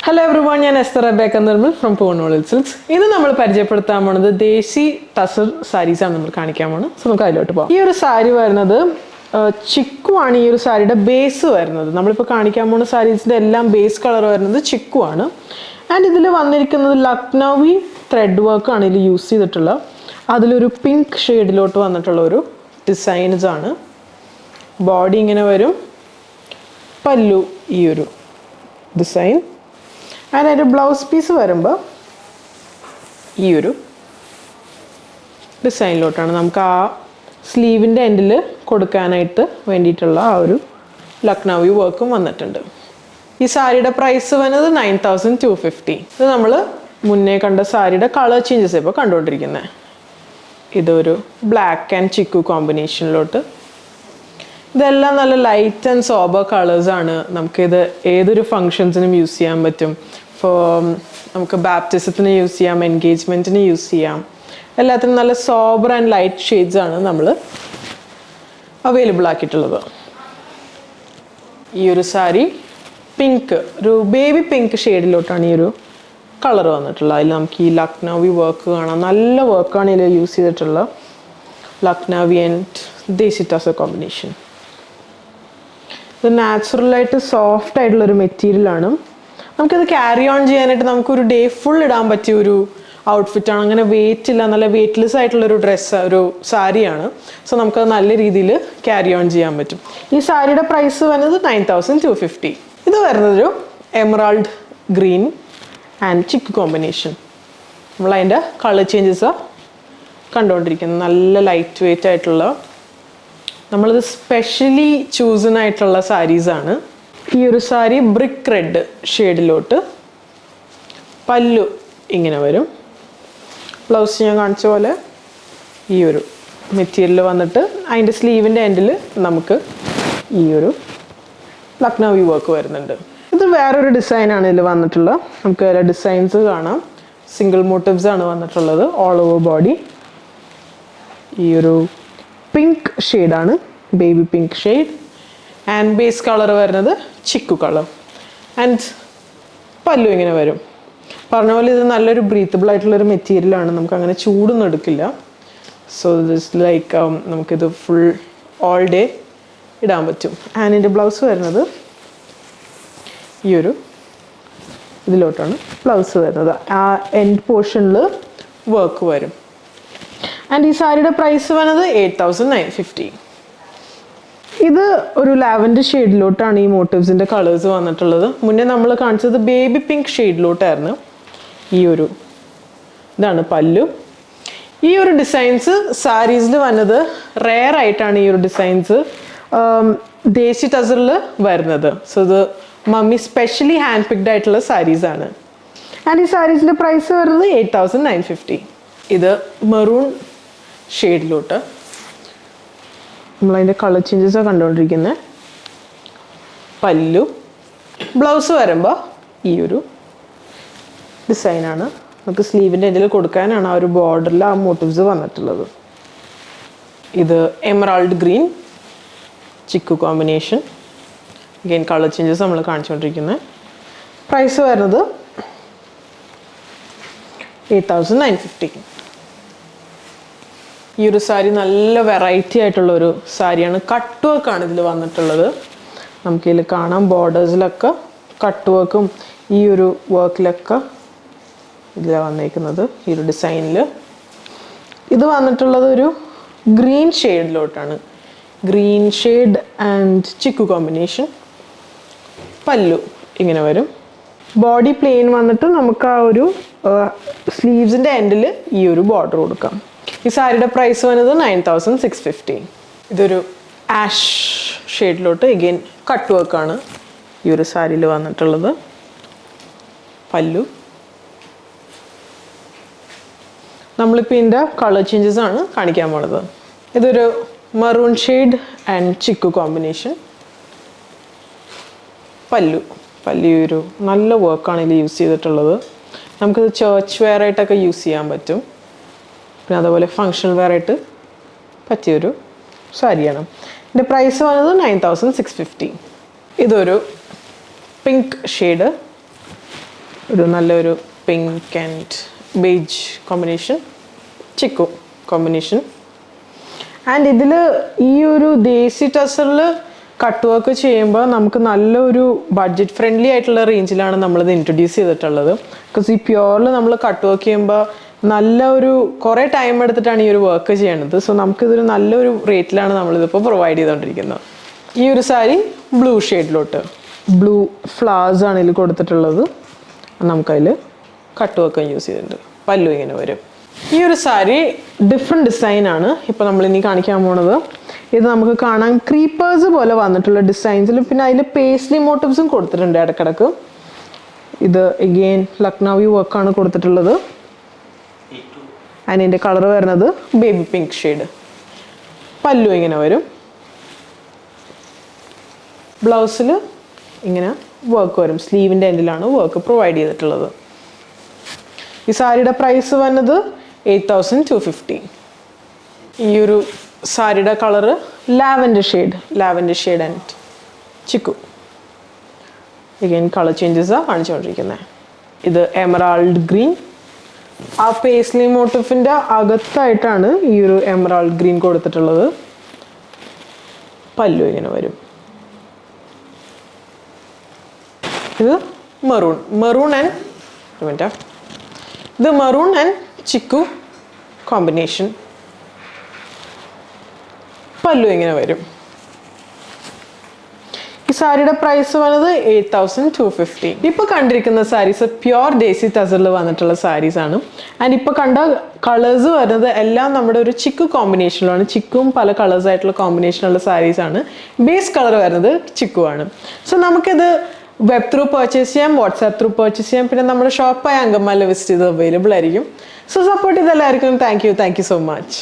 Hello everyone, I am Esther Rebecca Nirmal from Poonol Silks. This is our പരിചയപ്പെടുത്താൻ പോകുന്നത് ദേശി ടസർ സാരീസ് ആണ് നമ്മൾ കാണിക്കാൻ പോകുന്നത്. സോ നമുക്ക് അതിലോട്ട് പോകാം. ഈ ഒരു സാരി വരുന്നത് ചിക്കു ആണ് ഈ ഒരു സാരിയുടെ ബേസ് വരുന്നത്. നമ്മൾ ഇപ്പോൾ കാണിക്കാൻ പോകുന്ന സാരീസിന്റെ എല്ലാം ബേസ് കളർ വരുന്നത് ചിക്കു ആണ്. ആൻഡ് ഇതിൽ വന്നിരിക്കുന്നത് ലക്നൗവി ത്രെഡ് വർക്ക് ആണ് ഇതിൽ യൂസ് ചെയ്തിട്ടുള്ളത്. അതിലൊരു പിങ്ക് ഷെയ്ഡിലോട്ട് വന്നിട്ടുള്ള ഒരു ഡിസൈൻസ് ആണ്. ബോഡി ഇങ്ങനെ വരും. പല്ലു ഈ ഒരു ഡിസൈൻ. ആൻഡ് അതിൻ്റെ ബ്ലൗസ് പീസ് വരുമ്പോൾ ഈ ഒരു ഡിസൈനിലോട്ടാണ് നമുക്ക് ആ സ്ലീവിൻ്റെ എൻഡിൽ കൊടുക്കാനായിട്ട് വേണ്ടിയിട്ടുള്ള ആ ഒരു ലക്നൗവി വർക്കും വന്നിട്ടുണ്ട്. ഈ സാരിയുടെ പ്രൈസ് വന്നത് 9250. ഇത് നമ്മൾ മുന്നേ കണ്ട സാരിയുടെ കളർ ചേഞ്ചസ് ഇപ്പോൾ കണ്ടുകൊണ്ടിരിക്കുന്നത്. ഇതൊരു ബ്ലാക്ക് ആൻഡ് ചിക്കു കോമ്പിനേഷനിലോട്ട്. ഇതെല്ലാം നല്ല ലൈറ്റ് ആൻഡ് സോബർ കളേഴ്സാണ്. നമുക്കിത് ഏതൊരു ഫങ്ഷൻസിനും യൂസ് ചെയ്യാൻ പറ്റും. നമുക്ക് ബാപ്റ്റിസത്തിന് യൂസ് ചെയ്യാം, എൻഗേജ്മെൻറ്റിന് യൂസ് ചെയ്യാം. എല്ലാത്തിനും നല്ല സോബർ ആൻഡ് ലൈറ്റ് ഷെയ്ഡ്സാണ് നമ്മൾ അവൈലബിൾ ആക്കിയിട്ടുള്ളത്. ഈ ഒരു സാരി പിങ്ക്, ഒരു ബേബി പിങ്ക് ഷെയ്ഡിലോട്ടാണ് ഈ ഒരു കളർ വന്നിട്ടുള്ളത്. അതിൽ നമുക്ക് ഈ ലക്നൗവി വർക്ക് കാണാം. നല്ല വർക്കാണ് ഇതിൽ യൂസ് ചെയ്തിട്ടുള്ളത്. Lucknowi and desi tussar combination. ഇത് നാച്ചുറലായിട്ട് സോഫ്റ്റ് ആയിട്ടുള്ളൊരു മെറ്റീരിയലാണ്. നമുക്കിത് ക്യാരി ഓൺ ചെയ്യാനായിട്ട് നമുക്കൊരു ഡേ ഫുൾ ഇടാൻ പറ്റിയ ഒരു ഔട്ട്ഫിറ്റാണ്. അങ്ങനെ വെയിറ്റ് ഇല്ല, നല്ല വെയ്റ്റ്ലെസ് ആയിട്ടുള്ളൊരു ഒരു സാരിയാണ്. സോ നമുക്കത് നല്ല രീതിയിൽ ക്യാരി ഓൺ ചെയ്യാൻ പറ്റും. ഈ സാരിയുടെ പ്രൈസ് വരുന്നത് 9250. ഇത് വരുന്നതൊരു emerald green and chikoo combination. നമ്മളതിൻ്റെ കളർ ചേഞ്ചസ് കണ്ടുകൊണ്ടിരിക്കുന്നത്. നല്ല ലൈറ്റ് വെയ്റ്റ് ആയിട്ടുള്ള, നമ്മളിത് സ്പെഷ്യലി ചൂസനായിട്ടുള്ള സാരീസാണ്. ഈ ഒരു സാരി ബ്രിക്ക് റെഡ് ഷെയ്ഡിലോട്ട്. പല്ലു ഇങ്ങനെ വരും. ബ്ലൗസ് ഞാൻ കാണിച്ച പോലെ ഈ ഒരു മെറ്റീരിയൽ വന്നിട്ട് അതിൻ്റെ സ്ലീവിൻ്റെ എൻഡിൽ നമുക്ക് ഈ ഒരു ലക്നൗവി വർക്ക് വരുന്നുണ്ട്. ഇത് വേറൊരു ഡിസൈനാണ് ഇതിൽ വന്നിട്ടുള്ളത്. നമുക്ക് വേറെ ഡിസൈൻസ് കാണാം. സിംഗിൾ മോട്ടീവ്സ് ആണ് വന്നിട്ടുള്ളത്. ഓൾ ഓവർ ബോഡി ഈ ഒരു പിങ്ക് ഷെയ്ഡാണ്, baby pink shade. And base colour വരുന്നത് ചിക്കു കളർ. ആൻഡ് പല്ലു ഇങ്ങനെ വരും. പറഞ്ഞ പോലെ ഇത് നല്ലൊരു ബ്രീത്തബിൾ ആയിട്ടുള്ളൊരു മെറ്റീരിയലാണ്. നമുക്ക് അങ്ങനെ ചൂടൊന്നും എടുക്കില്ല. സോ ദിസ് ലൈക്ക് നമുക്കിത് ഫുൾ ഓൾ ഡേ ഇടാൻ പറ്റും. ആൻഡ് ഇതിൻ്റെ ബ്ലൗസ് വരുന്നത് ഈ ഒരു ഇതിലോട്ടാണ് ബ്ലൗസ് വരുന്നത്. ആ എൻഡ് പോർഷനിൽ വർക്ക് വരും. ആൻഡ് ഈ സാരിയുടെ പ്രൈസ് വന്നത് 8950. ഇത് ഒരു ലാവൻഡർ ഷെയ്ഡിലോട്ടാണ് ഈ മോട്ടീവ്സിൻ്റെ കളേഴ്സ് വന്നിട്ടുള്ളത്. മുന്നേ നമ്മൾ കാണിച്ചത് ബേബി പിങ്ക് ഷെയ്ഡിലോട്ടായിരുന്നു. ഈ ഒരു ഇതാണ് പല്ലു. ഈ ഒരു ഡിസൈൻസ് സാരീസിൽ വന്നത് റെയർ ആയിട്ടാണ് ഈ ഒരു ഡിസൈൻസ് ദേശി ടസറിൽ വരുന്നത്. സോ ഇത് മമ്മി സ്പെഷ്യലി ഹാൻഡ് പിക്ഡ് ആയിട്ടുള്ള സാരീസാണ്. ആൻഡ് ഈ സാരീസിൻ്റെ പ്രൈസ് വരുന്നത് 8950. ഇത് മെറൂൺ ഷെയ്ഡിലോട്ട്. നമ്മളതിൻ്റെ കളർ ചേഞ്ചസാണ് കണ്ടുകൊണ്ടിരിക്കുന്നത്. പല്ലു. ബ്ലൗസ് വരുമ്പോൾ ഈ ഒരു ഡിസൈനാണ്. നമുക്ക് സ്ലീവിൻ്റെ എൻഡിൽ കൊടുക്കാനാണ് ആ ഒരു ബോർഡറിൽ ആ മോട്ടീവ്സ് വന്നിട്ടുള്ളത്. ഇത് emerald green chikoo combination. Again colour changes നമ്മൾ കാണിച്ചുകൊണ്ടിരിക്കുന്നത്. പ്രൈസ് വരുന്നത് 8950. ഈ ഒരു സാരി നല്ല വെറൈറ്റി ആയിട്ടുള്ളൊരു സാരിയാണ്. കട്ട് വർക്കാണ് ഇതിൽ വന്നിട്ടുള്ളത്. നമുക്കിതിൽ കാണാം ബോർഡേഴ്സിലൊക്കെ കട്ട് വർക്കും ഈ ഒരു വർക്കിലൊക്കെ ഇതിലാണ് വന്നിരിക്കുന്നത്. ഈ ഒരു ഡിസൈനിൽ ഇത് വന്നിട്ടുള്ളത് ഒരു ഗ്രീൻ ഷെയ്ഡിലോട്ടാണ്. Green shade and chikoo combination. പല്ലു ഇങ്ങനെ വരും. ബോഡി പ്ലെയിൻ വന്നിട്ട് നമുക്ക് ആ ഒരു സ്ലീവ്സിൻ്റെ എൻഡിൽ ഈ ഒരു ബോർഡർ കൊടുക്കാം. ഈ സാരിയുടെ പ്രൈസ് വന്നത് 9650. ഇതൊരു ആഷ് ഷെയ്ഡിലോട്ട് എഗെയിൻ കട്ട് വർക്കാണ് ഈ ഒരു സാരിയിൽ വന്നിട്ടുള്ളത്. പല്ലു. നമ്മളിപ്പോൾ ഇതിൻ്റെ കളർ ചേഞ്ചസ് ആണ് കാണിക്കാൻ പോണത്. ഇതൊരു maroon shade and chikoo combination. പല്ലു ഒരു നല്ല വർക്കാണ് ഇതിൽ യൂസ് ചെയ്തിട്ടുള്ളത്. നമുക്കിത് ചേർച്ച് വെയർ ആയിട്ടൊക്കെ യൂസ് ചെയ്യാൻ പറ്റും. പിന്നെ അതുപോലെ ഫങ്ഷണൽ വെയർ ആയിട്ട് പറ്റിയൊരു സാരിയാണ്. ഇതിൻ്റെ പ്രൈസ് വന്നത് 9650. ഇതൊരു പിങ്ക് ഷെയ്ഡ് ഒരു നല്ലൊരു pink and beige combination, chikoo combination. And ഇതിൽ ഈ ഒരു ദേശി ടസറിൽ കട്ട് വർക്ക് ചെയ്യുമ്പോൾ നമുക്ക് നല്ലൊരു ബഡ്ജറ്റ് ഫ്രണ്ട്ലി ആയിട്ടുള്ള റേഞ്ചിലാണ് നമ്മളിത് ഇൻട്രൊഡ്യൂസ് ചെയ്തിട്ടുള്ളത്. ബിക്കോസ് ഈ പ്യുവറിൽ നമ്മൾ കട്ട് വർക്ക് ചെയ്യുമ്പോൾ നല്ല ഒരു കുറേ ടൈം എടുത്തിട്ടാണ് ഈ ഒരു വർക്ക് ചെയ്യണത്. സോ നമുക്കിതൊരു നല്ലൊരു റേറ്റിലാണ് നമ്മളിതിപ്പോൾ പ്രൊവൈഡ് ചെയ്തുകൊണ്ടിരിക്കുന്നത്. ഈ ഒരു സാരി ബ്ലൂ ഷെയ്ഡിലോട്ട്, ബ്ലൂ ഫ്ലവേഴ്സ് ആണ് ഇതിൽ കൊടുത്തിട്ടുള്ളത്. നമുക്കതിൽ കട്ട് വർക്ക് യൂസ് ചെയ്തിട്ടുണ്ട്. പല്ലു ഇങ്ങനെ വരും. ഈ ഒരു സാരി ഡിഫറെൻറ്റ് ഡിസൈനാണ് ഇപ്പോൾ നമ്മളിനി കാണിക്കാൻ പോണത്. ഇത് നമുക്ക് കാണാൻ ക്രീപ്പേഴ്സ് പോലെ വന്നിട്ടുള്ള ഡിസൈൻസിലും പിന്നെ അതിൽ പേസ്ലി മോട്ടീവ്സും കൊടുത്തിട്ടുണ്ട് ഇടക്കിടക്ക്. ഇത് എഗെയിൻ ലക്നൗവി വർക്കാണ് കൊടുത്തിട്ടുള്ളത്. അതിൻ്റെ കളർ വരുന്നത് ബേബി പിങ്ക് ഷെയ്ഡ്. പല്ലു ഇങ്ങനെ വരും. ബ്ലൗസിൽ ഇങ്ങനെ വർക്ക് വരും. സ്ലീവിൻ്റെ എൻഡിലാണ് വർക്ക് പ്രൊവൈഡ് ചെയ്തിട്ടുള്ളത്. ഈ സാരിയുടെ പ്രൈസ് വന്നത് 8,250. ഈ ഒരു സാരിയുടെ colour lavender shade and chikoo. Again colour ചേഞ്ചസാണ് കാണിച്ചുകൊണ്ടിരിക്കുന്നത്. ഇത് എമറാൾഡ് ഗ്രീൻ. ആ പേസ്ലി മോട്ടീഫിൻ്റെ അകത്തായിട്ടാണ് ഈ ഒരു എമറാൾഡ് ഗ്രീൻ കൊടുത്തിട്ടുള്ളത്. പല്ലു ഇങ്ങനെ വരും. ഇത് മെറൂൺ ആൻഡ് ചിക്കു കോമ്പിനേഷൻ. പല്ലു ഇങ്ങനെ വരും. ഈ സാരിയുടെ പ്രൈസ് വന്നത് 8,250. ഇപ്പോൾ കണ്ടിരിക്കുന്ന സാരീസ് പ്യുവർ ദേശി ടസറിൽ വന്നിട്ടുള്ള സാരീസ് ആണ്. ആൻഡ് ഇപ്പോൾ കണ്ട കളേഴ്സ് വരുന്നത് എല്ലാം നമ്മുടെ ഒരു ചിക്കു കോമ്പിനേഷനിലാണ്. ചിക്കും പല കളേഴ്സ് ആയിട്ടുള്ള കോമ്പിനേഷനുള്ള സാരീസ് ആണ്. ബേസ് കളർ വരുന്നത് ചിക്കു ആണ്. സോ നമുക്കിത് വെബ് ത്രൂ പർച്ചേസ് ചെയ്യാം, വാട്സാപ്പ് ത്രൂ പർച്ചേസ് ചെയ്യാം. പിന്നെ നമ്മുടെ ഷോപ്പായ അങ്കമാലിൽ വിസിറ്റ് ചെയ്ത് അവൈലബിൾ ആയിരിക്കും. സോ സപ്പോർട്ട് ചെയ്ത എല്ലാവർക്കും താങ്ക് യു സോ മച്ച്.